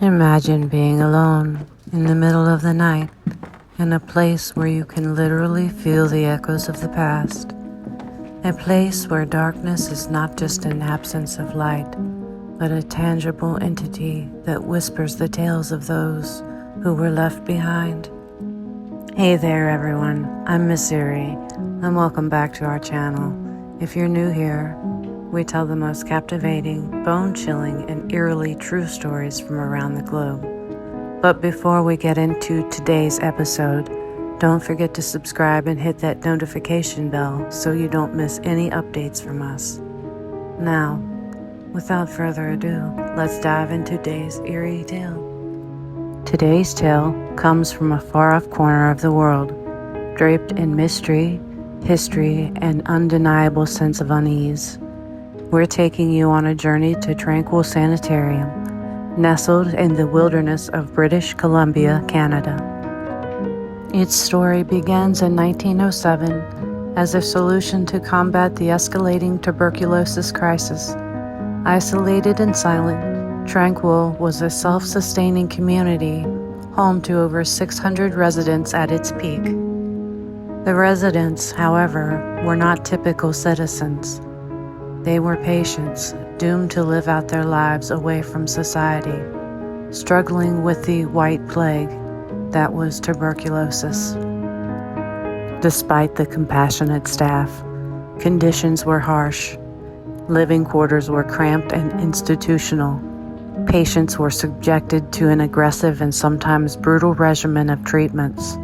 Imagine being alone in the middle of the night in a place where you can literally feel the echoes of the past. A place where darkness is not just an absence of light, but a tangible entity that whispers the tales of those who were left behind. Hey there everyone, I'm Miss Erie, and welcome back to our channel. If you're new here, we tell the most captivating, bone-chilling, and eerily true stories from around the globe. But before we get into today's episode, don't forget to subscribe and hit that notification bell so you don't miss any updates from us. Now, without further ado, let's dive into today's eerie tale. Today's tale comes from a far-off corner of the world, draped in mystery, history, and undeniable sense of unease. We're taking you on a journey to Tranquille Sanatorium, nestled in the wilderness of British Columbia, Canada. Its story begins in 1907 as a solution to combat the escalating tuberculosis crisis. Isolated and silent, Tranquille was a self-sustaining community, home to over 600 residents at its peak. The residents, however, were not typical citizens. They were patients, doomed to live out their lives away from society, struggling with the white plague that was tuberculosis. Despite the compassionate staff, conditions were harsh. Living quarters were cramped and institutional. Patients were subjected to an aggressive and sometimes brutal regimen of treatments.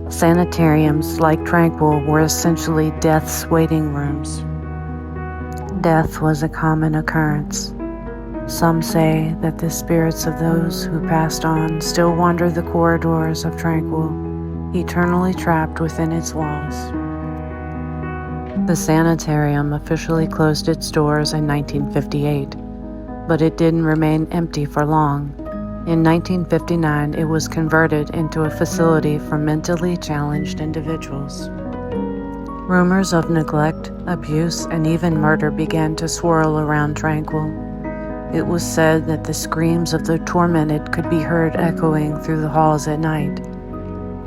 Sanatoriums, like Tranquille, were essentially death's waiting rooms. Death was a common occurrence. Some say that the spirits of those who passed on still wander the corridors of Tranquille, eternally trapped within its walls. The Sanatorium officially closed its doors in 1958, but it didn't remain empty for long. In 1959, it was converted into a facility for mentally challenged individuals. Rumors of neglect, abuse, and even murder began to swirl around Tranquille. It was said that the screams of the tormented could be heard echoing through the halls at night.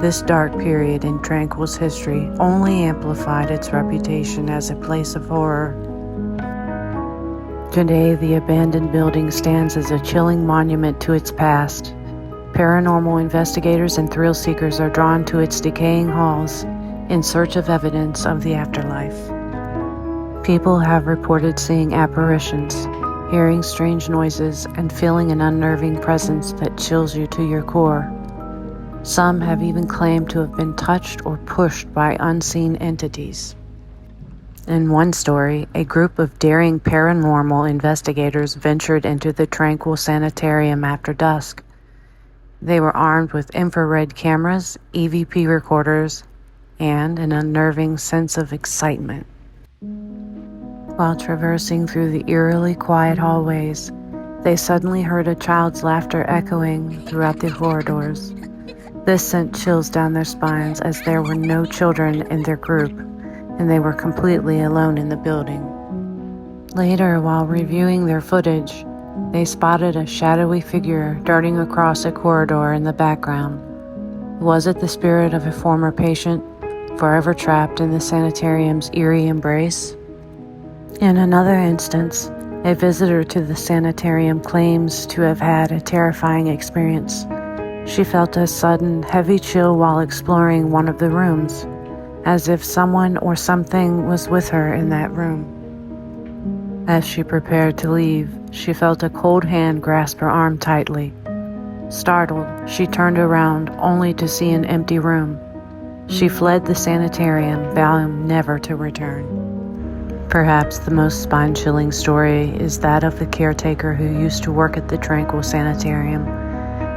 This dark period in Tranquille's history only amplified its reputation as a place of horror. Today, the abandoned building stands as a chilling monument to its past. Paranormal investigators and thrill seekers are drawn to its decaying halls in search of evidence of the afterlife. People have reported seeing apparitions, hearing strange noises, and feeling an unnerving presence that chills you to your core. Some have even claimed to have been touched or pushed by unseen entities. In one story, a group of daring paranormal investigators ventured into the Tranquille Sanatorium after dusk. They were armed with infrared cameras, EVP recorders, and an unnerving sense of excitement. While traversing through the eerily quiet hallways, they suddenly heard a child's laughter echoing throughout the corridors. This sent chills down their spines as there were no children in their group, and they were completely alone in the building. Later, while reviewing their footage, they spotted a shadowy figure darting across a corridor in the background. Was it the spirit of a former patient, forever trapped in the sanatorium's eerie embrace? In another instance, a visitor to the sanatorium claims to have had a terrifying experience. She felt a sudden, heavy chill while exploring one of the rooms, as if someone or something was with her in that room. As she prepared to leave, she felt a cold hand grasp her arm tightly. Startled, she turned around only to see an empty room. She fled the sanatorium, vowing never to return. Perhaps the most spine-chilling story is that of the caretaker who used to work at the Tranquille Sanatorium.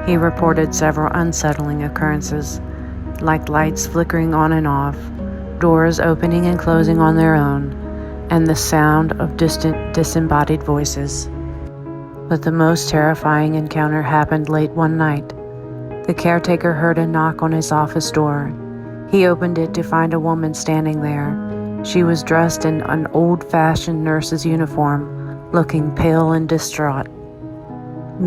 He reported several unsettling occurrences, like lights flickering on and off, doors opening and closing on their own, and the sound of distant, disembodied voices. But the most terrifying encounter happened late one night. The caretaker heard a knock on his office door. He opened it to find a woman standing there. She was dressed in an old-fashioned nurse's uniform, looking pale and distraught.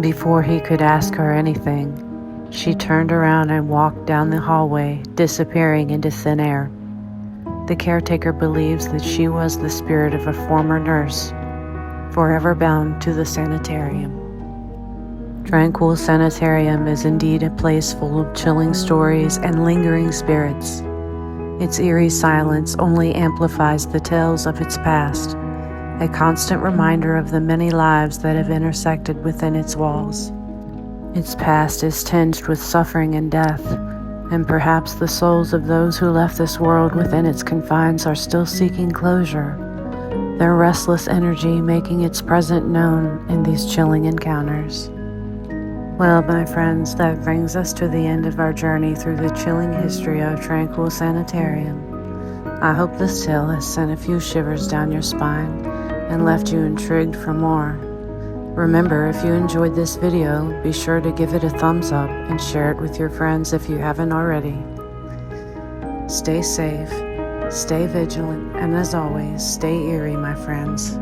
Before he could ask her anything, she turned around and walked down the hallway, disappearing into thin air. The caretaker believes that she was the spirit of a former nurse, forever bound to the Sanatorium. Tranquille Sanatorium is indeed a place full of chilling stories and lingering spirits. Its eerie silence only amplifies the tales of its past, a constant reminder of the many lives that have intersected within its walls. Its past is tinged with suffering and death, and perhaps the souls of those who left this world within its confines are still seeking closure, their restless energy making its presence known in these chilling encounters. Well, my friends, that brings us to the end of our journey through the chilling history of Tranquille Sanatorium. I hope this tale has sent a few shivers down your spine and left you intrigued for more. Remember, if you enjoyed this video, be sure to give it a thumbs up and share it with your friends if you haven't already. Stay safe, stay vigilant, and as always, stay eerie, my friends.